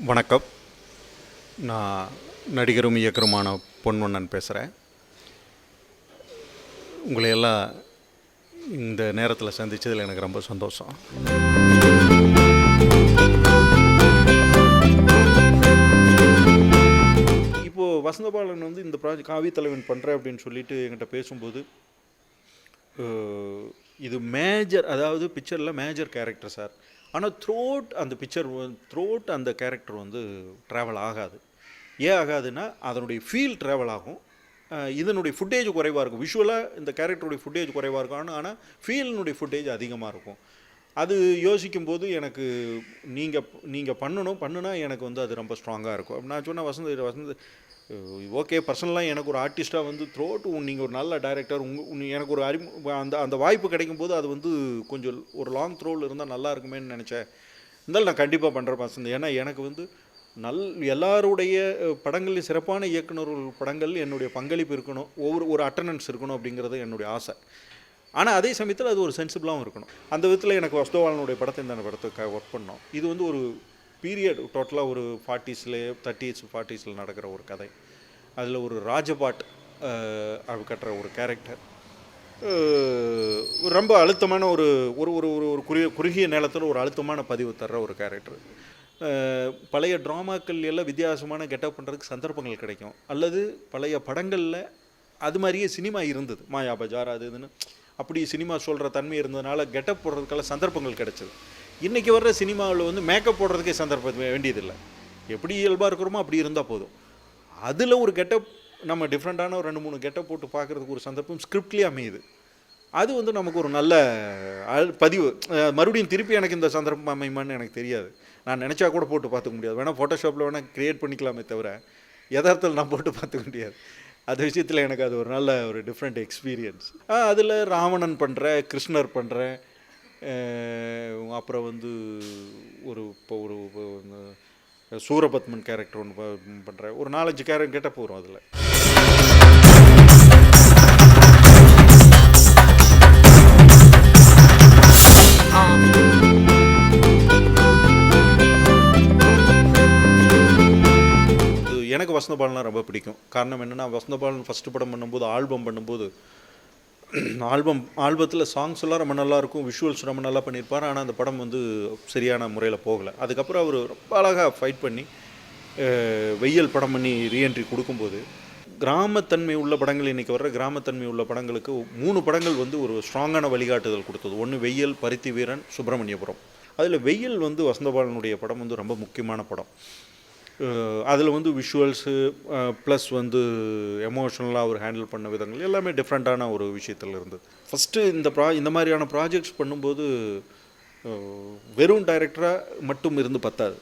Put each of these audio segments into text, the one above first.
வணக்கம். நான் நடிகரும் இயக்குனருமான பொன்வண்ணன் பேசுகிறேன். உங்களையெல்லாம் இந்த நேரத்தில் சந்தித்ததில் எனக்கு ரொம்ப சந்தோஷம். இப்போது வசந்தபாலன் வந்து இந்த ப்ராஜெக்ட் காவி தலைவன் பண்ணுறேன் அப்படின்னு சொல்லிட்டு என்கிட்ட பேசும்போது, இது மேஜர், அதாவது பிக்சரில் மேஜர் கேரக்டர் சார். ஆனால் த்ரோட் அந்த கேரக்டர் வந்து ட்ராவல் ஆகாது. ஏன் ஆகாதுன்னா அதனுடைய ஃபீல் ட்ராவல் ஆகும். இதனுடைய ஃபுட்டேஜ் குறைவாக இருக்கும். விஷுவலாக இந்த கேரக்டருடைய ஃபுட்டேஜ் குறைவாக இருக்கும். ஆனால் ஃபீலினுடைய ஃபுட்டேஜ் அதிகமாக இருக்கும். அது யோசிக்கும்போது எனக்கு நீங்கள் பண்ணுனா எனக்கு வந்து அது ரொம்ப ஸ்ட்ராங்காக இருக்கும். நான் சொன்ன வசந்த் ஓகே, பர்சனலாக எனக்கு ஒரு ஆர்டிஸ்ட்டாக வந்து நீங்கள் ஒரு நல்ல டைரக்டர், எனக்கு ஒரு அந்த வாய்ப்பு கிடைக்கும்போது அது வந்து கொஞ்சம் ஒரு லாங் த்ரோவில் இருந்தால் நல்லா இருக்குமேன்னு நினச்சேன். இருந்தாலும் நான் கண்டிப்பாக பண்ணுறேன் வசந்த். ஏன்னா எனக்கு வந்து எல்லாருடைய படங்கள்லையும் சிறப்பான இயக்குனர்கள் படங்கள் என்னுடைய பங்களிப்பு இருக்கணும், ஒரு அட்டண்டன்ஸ் இருக்கணும் அப்படிங்கிறது என்னுடைய ஆசை. ஆனால் அதே சமயத்தில் அது ஒரு சென்சிபிளாகவும் இருக்கணும். அந்த விதத்தில் எனக்கு வசந்தபாலனுடைய படத்தை இந்த படத்துக்காக ஒர்க் பண்ணோம். இது வந்து ஒரு பீரியட், டோட்டலாக ஒரு 30s 40s நடக்கிற ஒரு கதை. அதில் ஒரு ராஜபாட் கட்டுற ஒரு கேரக்டர், ரொம்ப அழுத்தமான ஒரு குறுகிய நேரத்தில் ஒரு அழுத்தமான பதிவு தர்ற ஒரு கேரக்டர். பழைய ட்ராமாக்கள் எல்லாம் வித்தியாசமான கெட்டப் பண்ணுறதுக்கு சந்தர்ப்பங்கள் கிடைக்கும், அல்லது பழைய படங்களில் அது மாதிரியே சினிமா இருந்தது, மாயா பஜார் அது இதுன்னு அப்படி சினிமா சொல்கிற தன்மை இருந்ததுனால கெட்டப் போடுறதுக்கெல்லாம் சந்தர்ப்பங்கள் கிடைச்சிது. இன்றைக்கி வர்ற சினிமாவில் வந்து மேக்கப் போடுறதுக்கே சந்தர்ப்பம் வேண்டியதில்லை. எப்படி இயல்பாக இருக்கிறோமோ அப்படி இருந்தால் போதும். அதில் ஒரு கெட்டப், நம்ம டிஃப்ரெண்ட்டான ஒரு 2-3 கெட்டப் போட்டு பார்க்குறதுக்கு ஒரு சந்தர்ப்பம் ஸ்கிரிப்ட்லேயே அமையுது. அது வந்து நமக்கு ஒரு நல்ல பதிவு. மறுபடியும் திருப்பி எனக்கு இந்த சந்தர்ப்பம் அமையுமான்னு எனக்கு தெரியாது. நான் நினச்சா கூட போட்டு பார்த்துக்க முடியாது. வேணால் ஃபோட்டோஷாப்பில் வேணால் க்ரியேட் பண்ணிக்கலாமே தவிர யதார்த்தத்தில் நான் போட்டு பார்த்துக்க முடியாது. அது விஷயத்தில் எனக்கு அது ஒரு நல்ல ஒரு டிஃப்ரெண்ட் எக்ஸ்பீரியன்ஸ். அதில் ராவணன் பண்ணுறேன், கிருஷ்ணர் பண்ணுறேன், அப்புறம் வந்து இப்போ ஒரு சூரபத்மன் கேரக்டர் ஒன்று பண்ணுறேன். ஒரு 4-5 கேரக்டர் கேட்டால் போகிறோம். அதில் எனக்கு வசந்தபாலனா ரொம்ப பிடிக்கும். காரணம் என்னென்னா, வசந்தபாலன் ஃபஸ்ட்டு படம் பண்ணும்போது ஆல்பத்தில் சாங்ஸ் எல்லாம் ரொம்ப நல்லாயிருக்கும், விஷுவல்ஸ் ரொம்ப நல்லா பண்ணியிருப்பார். ஆனால் அந்த படம் வந்து சரியான முறையில் போகலை. அதுக்கப்புறம் அவர் ரொம்ப அழகாக ஃபைட் பண்ணி வெயில் படம் பண்ணி ரீஎன்ட்ரி கொடுக்கும்போது, கிராமத்தன்மை உள்ள படங்கள், இன்றைக்கி வர்ற கிராமத்தன்மை உள்ள படங்களுக்கு 3 படங்கள் வந்து ஒரு ஸ்ட்ராங்கான வழிகாட்டுதல் கொடுத்தது. ஒன்று வெயில், பருத்தி வீரன், சுப்பிரமணியபுரம். அதில் வெயில் வந்து வசந்தபாலனுடைய படம் வந்து ரொம்ப முக்கியமான படம். அதில் வந்து விஷுவல்ஸு ப்ளஸ் வந்து எமோஷ்னலாக அவர் ஹேண்டில் பண்ண விதங்கள் எல்லாமே டிஃப்ரெண்ட்டான ஒரு விஷயத்தில் இருந்தது. ஃபஸ்ட்டு இந்த மாதிரியான ப்ராஜெக்ட்ஸ் பண்ணும்போது வெறும் டைரக்டராக மட்டும் இருந்து பத்தாது.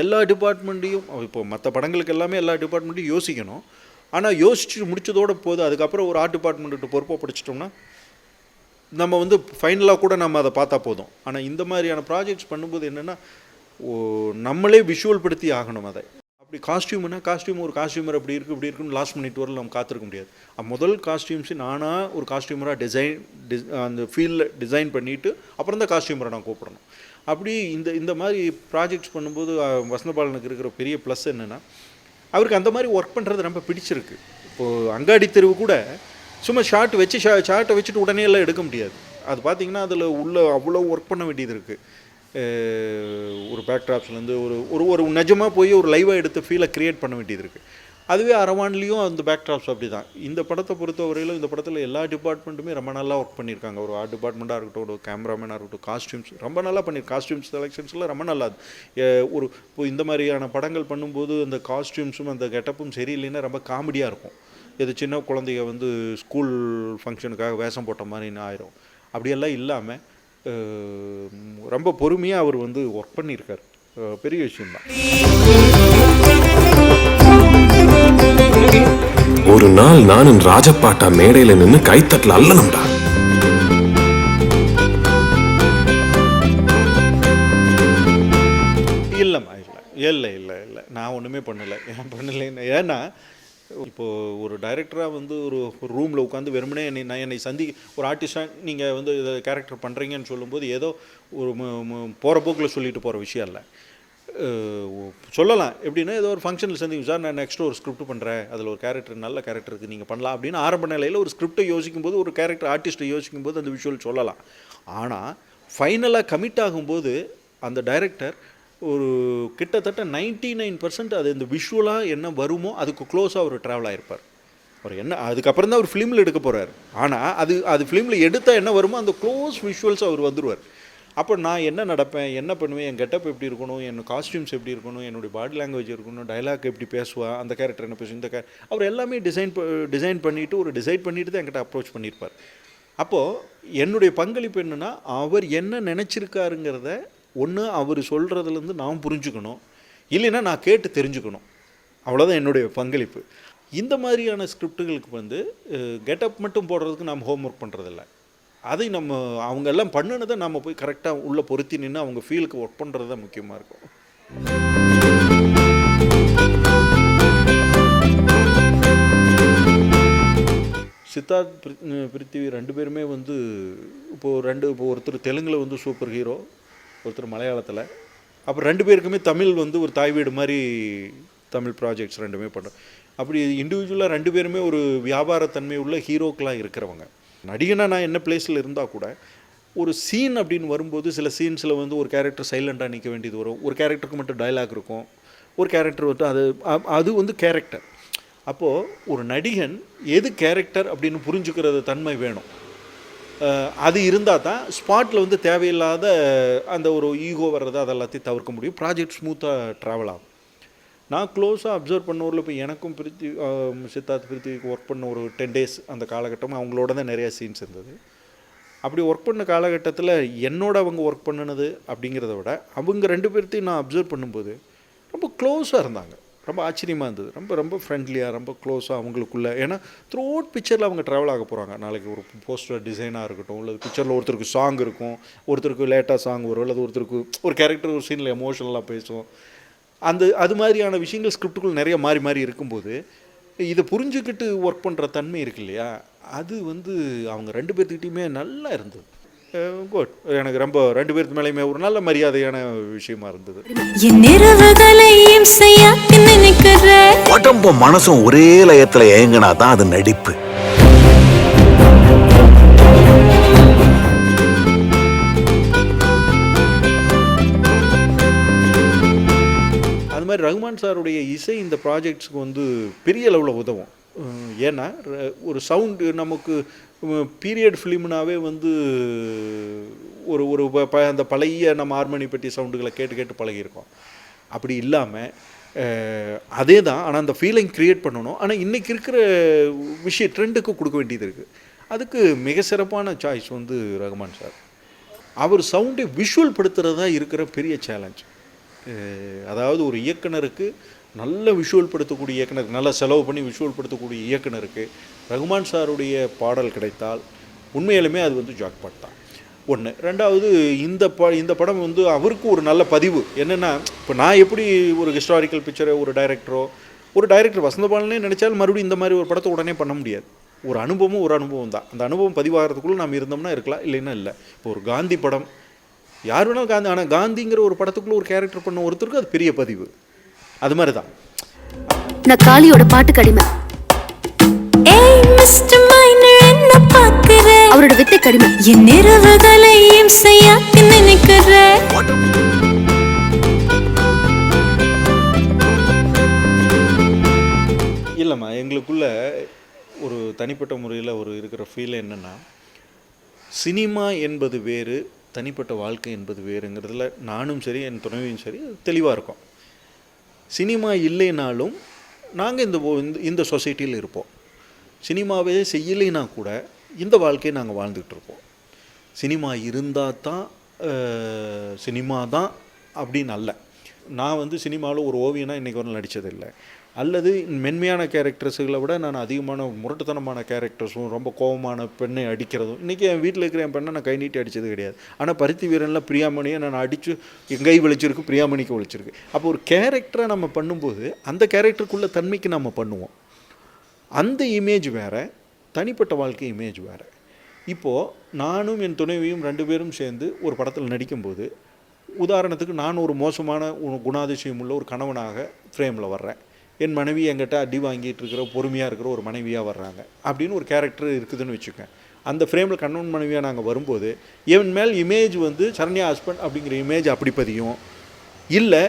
எல்லா டிபார்ட்மெண்ட்டையும், இப்போ மற்ற படங்களுக்கு எல்லாமே எல்லா டிபார்ட்மெண்ட்டையும் யோசிக்கணும். ஆனால் யோசிச்சு முடித்ததோடு போது அதுக்கப்புறம் ஒரு ஆர்ட் டிபார்ட்மெண்ட்டு பொறுப்பாக படிச்சிட்டோம்னா நம்ம வந்து ஃபைனலாக கூட நம்ம அதை பார்த்தா போதும். ஆனால் இந்த மாதிரியான ப்ராஜெக்ட்ஸ் பண்ணும்போது என்னென்னா, நம்மளே விஷுவல் படுத்தி ஆகணும். அதை அப்படி காஸ்டியூம் ஒரு காஸ்டியூமர் அப்படி இருக்குன்னு லாஸ்ட் மினிட் வரல நம்ம காத்திருக்க முடியாது. முதல் காஸ்டியூம்ஸு நானாக ஒரு காஸ்டியூமராக அந்த ஃபீல்டில் டிசைன் பண்ணிவிட்டு அப்புறம் தான் காஸ்டியூமரை நான் கூப்பிடணும். அப்படி இந்த மாதிரி ப்ராஜெக்ட்ஸ் பண்ணும்போது வசந்தபாலனுக்கு இருக்கிற பெரிய ப்ளஸ் என்னென்னா, அவருக்கு அந்த மாதிரி ஒர்க் பண்ணுறது ரொம்ப பிடிச்சிருக்கு. இப்போது அங்காடி தெருவு கூட சும்மா ஷார்ட்டை வச்சுட்டு உடனே எல்லாம் எடுக்க முடியாது. அது பார்த்திங்கன்னா அதில் அவ்வளோ ஒர்க் பண்ண வேண்டியது இருக்குது. ஒரு பேக்ட்ராப்ஸ்லேருந்து ஒரு நிஜமாக போய் ஒரு லைவாக எடுத்து ஃபீலை க்ரியேட் பண்ண வேண்டியது இருக்குது. அதுவே அரவான்லேயும் அந்த பேக்ட்ராப்ஸ் அப்படி தான். இந்த படத்தை பொறுத்தவரையிலும் இந்த படத்தில் எல்லா டிபார்ட்மெண்ட்டுமே ரொம்ப நல்லா ஒர்க் பண்ணியிருக்காங்க. ஒரு ஆர்ட் டிபார்ட்மெண்ட்டாக இருக்கட்டும், ஒரு கேமராமேனாக இருக்கட்டும், காஸ்டியூம்ஸ் ரொம்ப நல்லா காஸ்டியூம்ஸ் செலெக்ஷன்ஸ்லாம் ரொம்ப நல்லா. இப்போ இந்த மாதிரியான படங்கள் பண்ணும்போது அந்த காஸ்டியூம்ஸும் அந்த கெட்டப்பும் சரியில்லைன்னா ரொம்ப காமெடியாக இருக்கும். இது சின்ன குழந்தைங்க வந்து ஸ்கூல் ஃபங்க்ஷனுக்காக வேஷம் போட்ட மாதிரி ஆயிரும். அப்படியெல்லாம் இல்லாமல் ரொம்ப பொறுமையாக அவர் வந்து ஒர்க் பண்ணியிருக்கார். பெரிய விஷயம்தான். ஒரு நாள் நானும் ராஜபாட்டா மேடையில் நின்று கைத்தட்டல அல்லணும்டா. இல்லைம்மா, இல்லை நான் ஒன்றுமே பண்ணலை. ஏன்னா இப்போது ஒரு டைரக்டராக வந்து ஒரு ரூமில் உட்காந்து வெறுமனே என்னை ஒரு ஆர்டிஸ்டாக நீங்கள் வந்து இதை கேரக்டர் பண்ணுறீங்கன்னு சொல்லும்போது ஏதோ ஒரு போகிற போக்கில் சொல்லிட்டு போகிற விஷயம் இல்லை. சொல்லலாம். எப்படின்னா ஏதோ ஒரு ஃபங்க்ஷனில் சந்திக்கும் சார், நான் நெக்ஸ்ட்டு ஒரு ஸ்கிரிப்ட் பண்ணுறேன், அதில் ஒரு கேரக்டர் நல்ல கேரக்டருக்கு நீங்கள் பண்ணலாம் அப்படின்னு ஆரம்ப நிலையில் ஒரு ஸ்கிரிப்டை யோசிக்கும்போது, ஒரு கேரக்டர் ஆர்டிஸ்ட்டை யோசிக்கும்போது அந்த விஷுவல் சொல்லலாம். ஆனால் ஃபைனலாக கமிட் ஆகும்போது அந்த டைரக்டர் ஒரு கிட்டத்தட்ட 99% அது இந்த விஷுவலாக என்ன வருமோ அதுக்கு க்ளோஸாக அவர் ட்ராவல் ஆகிருப்பார். அவர் என்ன அதுக்கப்புறம் தான் அவர் ஃபிலிமில் எடுக்க போகிறார். ஆனால் அது ஃபிலிமில் எடுத்தால் என்ன வருமோ அந்த க்ளோஸ் விஷுவல்ஸ் அவர் வந்துடுவார். அப்போ நான் என்ன நடப்பேன், என்ன பண்ணுவேன், என் கெட்டப் எப்படி இருக்கணும், என் காஸ்டியூம்ஸ் எப்படி இருக்கணும், என்னுடைய பாடி லாங்குவேஜ் இருக்கணும், டைலாக் எப்படி பேசுவா, அந்த கேரக்டர் என்ன பேசும், அவர் எல்லாமே டிசைன் பண்ணிவிட்டு டிசைட் பண்ணிவிட்டு தான் என்கிட்ட அப்ரோச் பண்ணியிருப்பார். அப்போது என்னுடைய பங்களிப்பு என்னென்னா, அவர் என்ன நினச்சிருக்காருங்கிறத ஒன்று அவர் சொல்கிறதுலேருந்து நான் புரிஞ்சுக்கணும், இல்லைன்னா நான் கேட்டு தெரிஞ்சுக்கணும். அவ்வளோதான் என்னுடைய பங்களிப்பு. இந்த மாதிரியான ஸ்கிரிப்டுகளுக்கு கெட்டப் மட்டும் போடுறதுக்கு நாம் ஹோம் ஒர்க் பண்ணுறதில்ல. அதை நம்ம அவங்க எல்லாம் பண்ணினதை நம்ம போய் கரெக்டாக உள்ளே பொருத்தி நின்று அவங்க ஃபீலுக்கு ஒர்க் பண்ணுறது தான் முக்கியமாக இருக்கும். சித்தார்த் பிருத்திவி 2 பேருமே இப்போது ஒருத்தர் தெலுங்கில் சூப்பர் ஹீரோ, ஒருத்தர் மலையாளத்தில். அப்புறம் 2 பேருக்குமே தமிழ் ஒரு தாய் வீடு மாதிரி தமிழ் ப்ராஜெக்ட்ஸ் 2மே பண்ணுறோம். அப்படி இண்டிவிஜுவலாக 2 பேருமே ஒரு வியாபாரத்தன்மை உள்ள ஹீரோக்களாக இருக்கிறவங்க. நடிகனாக நான் என்ன பிளேஸில் இருந்தால் கூட ஒரு சீன் அப்படின்னு வரும்போது சில சீன்ஸில் ஒரு கேரக்டர் சைலண்ட்டாக நிற்க வேண்டியது வரும், ஒரு கேரக்டருக்கு மட்டும் டைலாக் இருக்கும், ஒரு கேரக்டர் அது கேரக்டர். அப்போது ஒரு நடிகன் எது கேரக்டர் அப்படின்னு புரிஞ்சுக்கிறது தன்மை வேணும். அது இருந்தால் தான் ஸ்பாட்டில் தேவையில்லாத அந்த ஒரு ஈகோ வர்றது அதெல்லாத்தையும் தவிர்க்க முடியும், ப்ராஜெக்ட் ஸ்மூத்தாக ட்ராவல் ஆகும். நான் க்ளோஸாக அப்சர்வ் பண்ணூரில் இப்போ எனக்கும் சித்தார்த் பிருத்திவிக்கு ஒர்க் பண்ண ஒரு 10 days அந்த காலகட்டம் அவங்களோட தான் நிறையா சீன்ஸ் இருந்தது. அப்படி ஒர்க் பண்ண காலகட்டத்தில் என்னோட அவங்க ஒர்க் பண்ணினது அப்படிங்கிறத விட அவங்க 2 பேர்த்தையும் நான் அப்சர்வ் பண்ணும்போது ரொம்ப க்ளோஸாக இருந்தாங்க. ரொம்ப ஆச்சரியமாக இருந்தது. ரொம்ப ரொம்ப ஃப்ரெண்ட்லியாக, ரொம்ப க்ளோஸாக அவங்களுக்குள்ள. ஏன்னா த்ரூ அவுட் பிக்சரில் அவங்க ட்ராவல் ஆக போகிறாங்க. நாளைக்கு ஒரு போஸ்டர் டிசைனாக இருக்கட்டும், இல்லை பிக்சரில் ஒருத்தருக்கு சாங் இருக்கும், ஒருத்தருக்கு லேட்டாக சாங் வரும், அல்லது ஒருத்தருக்கு ஒரு கேரக்டர் ஒரு சீனில் எமோஷனலாக பேசும். அது மாதிரியான விஷயங்கள் ஸ்கிரிப்டுக்குள் நிறைய மாறி மாறி இருக்கும்போது இதை புரிஞ்சுக்கிட்டு ஒர்க் பண்ணுற தன்மை இருக்கு இல்லையா, அது அவங்க 2 பேர்த்துக்கிட்டையுமே நல்லா இருந்தது. குட். எனக்கு ரொம்ப 2 பேருக்கு மேலேயுமே ஒரு நல்ல மரியாதையான விஷயமா இருந்தது. உடம்பும் மனசும் ஒரே லயத்தில் ஏங்கினா தான் அது நடிப்பு. அது மாதிரி ரகுமான் சாருடைய இசை இந்த ப்ராஜெக்ட்ஸுக்கு பெரிய அளவில் உதவும். ஏன்னா ஒரு சவுண்டு நமக்கு பீரியட் ஃபிலிம்னாவே ஒரு அந்த பழைய நம்ம ஹார்மோனி பெட்டி சவுண்டுகளை கேட்டு கேட்டு பழகியிருக்கோம். அப்படி இல்லாமல் அதே தான், ஆனால் அந்த ஃபீலிங் க்ரியேட் பண்ணணும். ஆனால் இன்றைக்கி இருக்கிற ட்ரெண்டுக்கு கொடுக்க வேண்டியது இருக்குது. அதுக்கு மிக சிறப்பான சாய்ஸ் ரகுமான் சார். அவர் சவுண்டை விஷுவல் படுத்துகிறது தான் இருக்கிற பெரிய சேலஞ்ச். அதாவது ஒரு இயக்குனருக்கு, நல்ல விஷுவல் படுத்தக்கூடிய இயக்குனருக்கு, நல்லா செலவு பண்ணி விஷுவல் படுத்தக்கூடிய இயக்குனருக்கு ரகுமான் சாருடைய பாடல் கிடைத்தால் உண்மையிலுமே அது ஜாக்பாட் தான். ஒன்று. ரெண்டாவது, இந்த படம் அவருக்கு ஒரு நல்ல பதிவு. என்னென்னா, இப்போ நான் எப்படி ஒரு ஹிஸ்டாரிக்கல் பிக்சரை ஒரு டைரக்டர் வசந்தபாலனே நினச்சாலும் மறுபடியும் இந்த மாதிரி ஒரு படத்தை உடனே பண்ண முடியாது. ஒரு அனுபவம் தான். அந்த அனுபவம் பதிவாகிறதுக்குள்ளே நம்ம இருந்தோம்னா இருக்கலாம், இல்லைன்னா இல்லை. இப்போ ஒரு காந்தி படம் யார் வேணாலும் காந்தி, ஆனால் காந்திங்கிற ஒரு படத்துக்குள்ளே ஒரு கேரக்டர் பண்ண ஒருத்தருக்கு அது பெரிய பதிவு. அது மாதிரி தான். நான் காளியோட பாட்டுக்கு அடிமை. அவரோட வித்தை கடிமை. என் இரவுகளையும் செய்ய நினைக்கிறேன். இல்லைம்மா, எங்களுக்குள்ள ஒரு தனிப்பட்ட முறையில் இருக்கிற ஃபீல் என்னென்னா, சினிமா என்பது வேறு, தனிப்பட்ட வாழ்க்கை என்பது வேறுங்கிறதுல நானும் சரி என் துணைவியும் சரி தெளிவாக இருக்கோம். சினிமா இல்லைனாலும் நாங்கள் இந்த சொசைட்டியில் இருப்போம். சினிமாவே செய்யலைன்னா கூட இந்த வாழ்க்கையை நாங்கள் வாழ்ந்துக்கிட்டு இருப்போம். சினிமா இருந்தால் தான் சினிமா தான் அப்படின்னு அல்ல. நான் சினிமாவில் ஒரு ஓவியனாக இன்றைக்கி வரலாம் நடித்ததில்லை. அல்லது மென்மையான கேரக்டர்ஸுகளை விட நான் அதிகமான முரட்டுத்தனமான கேரக்டர்ஸும், ரொம்ப கோபமான பெண்ணை அடிக்கிறதும். இன்றைக்கி என் வீட்டில் இருக்கிற என் பெண்ணை நான் கை நீட்டி அடித்தது கிடையாது. ஆனால் பருத்தி வீரனில் பிரியாமணியை நான் அடித்து என் கை வலிச்சிருக்கு, பிரியாமணிக்கு வலிச்சிருக்கு. அப்போ ஒரு கேரக்டரை நம்ம பண்ணும்போது அந்த கேரக்டருக்குள்ள தன்மைக்கு நம்ம பண்ணுவோம். அந்த இமேஜ் வேறு, தனிப்பட்ட வாழ்க்கை இமேஜ் வேறு. இப்போது நானும் என் துணைவியும் 2 பேரும் சேர்ந்து ஒரு படத்தில் நடிக்கும்போது உதாரணத்துக்கு நான் ஒரு மோசமான குணாதிசயம் உள்ள ஒரு கணவனாக ஃப்ரேமில் வர்றேன், என் மனைவி என்கிட்ட அடி வாங்கிட்டு இருக்கிற பொறுமையாக இருக்கிற ஒரு மனைவியாக வர்றாங்க அப்படின்னு ஒரு கேரக்டர் இருக்குதுன்னு வச்சுக்கோங்க. அந்த ஃப்ரேமில் கணவன் மனைவியாக நாங்கள் வரும்போது என் மேல் இமேஜ் வந்து சரண்யா ஹஸ்பண்ட் அப்படிங்கிற இமேஜ் அப்படி பதியும். இல்லை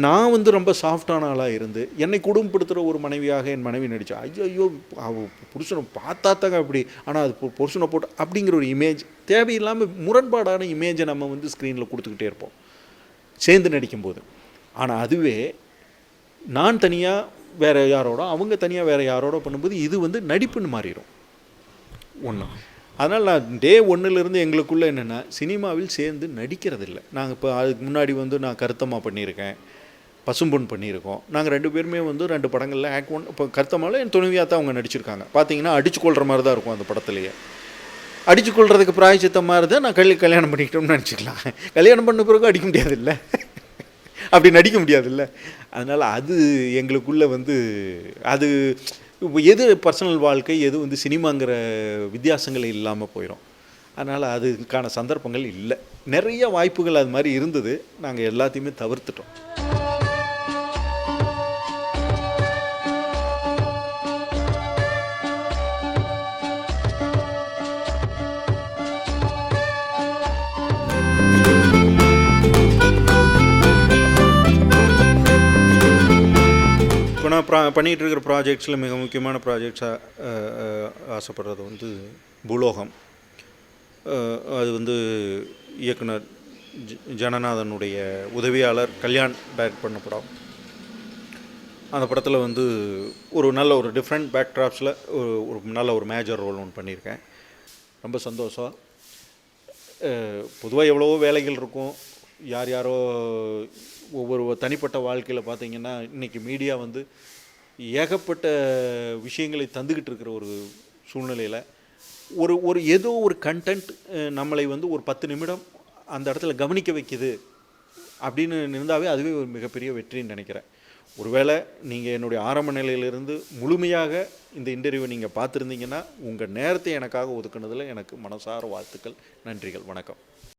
நான் வந்து ரொம்ப சாஃப்டான ஆளாக இருந்து என்னை குடும்பப்படுத்துகிற ஒரு மனைவியாக என் மனைவி நடித்தா, ஐயோ புருஷனை பார்த்தா தாங்க அப்படி, ஆனால் அது புருஷனை போட்டு அப்படிங்கிற ஒரு இமேஜ், தேவையில்லாமல் முரண்பாடான இமேஜை நம்ம வந்து ஸ்க்ரீனில் கொடுத்துக்கிட்டே இருப்போம் சேர்ந்து நடிக்கும்போது. ஆனால் அதுவே நான் தனியாக வேறு யாரோட, அவங்க தனியாக வேறு யாரோட பண்ணும்போது இது வந்து நடிப்புன்னு மாறிடும் ஒன்று. அதனால் நான் டே 1லேருந்து எங்களுக்குள்ளே என்னென்னா சினிமாவில் சேர்ந்து நடிக்கிறதில்ல. நாங்கள் இப்போ அதுக்கு முன்னாடி வந்து நான் கருத்தம்மா பண்ணியிருக்கேன், பசும்பொன் பண்ணியிருக்கோம். நாங்கள் 2 பேருமே வந்து 2 படங்களில் இப்போ கருத்தம்மாவில் என் துணைவியாக தான் அவங்க நடிச்சிருக்காங்க. பார்த்தீங்கன்னா அடிச்சு கொள்கிற மாதிரி தான் இருக்கும் அந்த படத்துலேயே. அடிச்சு கொள்றதுக்கு பிராயச்சித்தம் மாதிரி தான் நான் கல்யாணம் பண்ணிக்கிட்டோம்னு நினச்சிக்கலாம். கல்யாணம் பண்ண பிறகு அடிக்க முடியாதுல்ல, அப்படி நடிக்க முடியாதுல்ல. அதனால் அது எங்களுக்குள்ளே வந்து அது எது பர்சனல் வாழ்க்கை எது வந்து சினிமாங்கிற வித்தியாசங்கள் இல்லாமல் போயிடும். அதனால் அதுக்கான சந்தர்ப்பங்கள் இல்லை. நிறைய வாய்ப்புகள் அது மாதிரி இருந்தது, நாங்கள் எல்லாத்தையுமே தவிர்த்துட்டோம். இப்போ நான் பண்ணிகிட்டு இருக்கிற ப்ராஜெக்ட்ஸில் மிக முக்கியமான ப்ராஜெக்ட்ஸாக ஆசைப்படுறது வந்து பூலோகம். அது வந்து இயக்குனர் ஜனநாதனுடைய உதவியாளர் கல்யாண் டைரக்ட் பண்ண படம். அந்த படத்தில் வந்து ஒரு நல்ல ஒரு டிஃப்ரெண்ட் பேக்ட்ராப்ஸில் ஒரு நல்ல ஒரு மேஜர் ரோல் ஒன்று பண்ணியிருக்கேன். ரொம்ப சந்தோஷம். பொதுவாக எவ்வளவோ வேலைகள் இருக்கும், யார் யாரோ ஒவ்வொரு தனிப்பட்ட வாழ்க்கையில் பார்த்திங்கன்னா இன்றைக்கி மீடியா வந்து ஏகப்பட்ட விஷயங்களை தந்துக்கிட்டு இருக்கிற ஒரு சூழ்நிலையில் ஒரு ஏதோ ஒரு கண்டென்ட் நம்மளை வந்து ஒரு 10 நிமிடம் அந்த இடத்துல கவனிக்க வைக்குது அப்படின்னு இருந்தாவே அதுவே ஒரு மிகப்பெரிய வெற்றின்னு நினைக்கிறேன். ஒருவேளை நீங்கள் என்னுடைய ஆரம்ப நிலையிலிருந்து முழுமையாக இந்த இன்டர்வியூவை நீங்கள் பார்த்துருந்தீங்கன்னா உங்கள் நேரத்தை எனக்காக ஒதுக்குனதில் எனக்கு மனசார வாழ்த்துக்கள், நன்றிகள், வணக்கம்.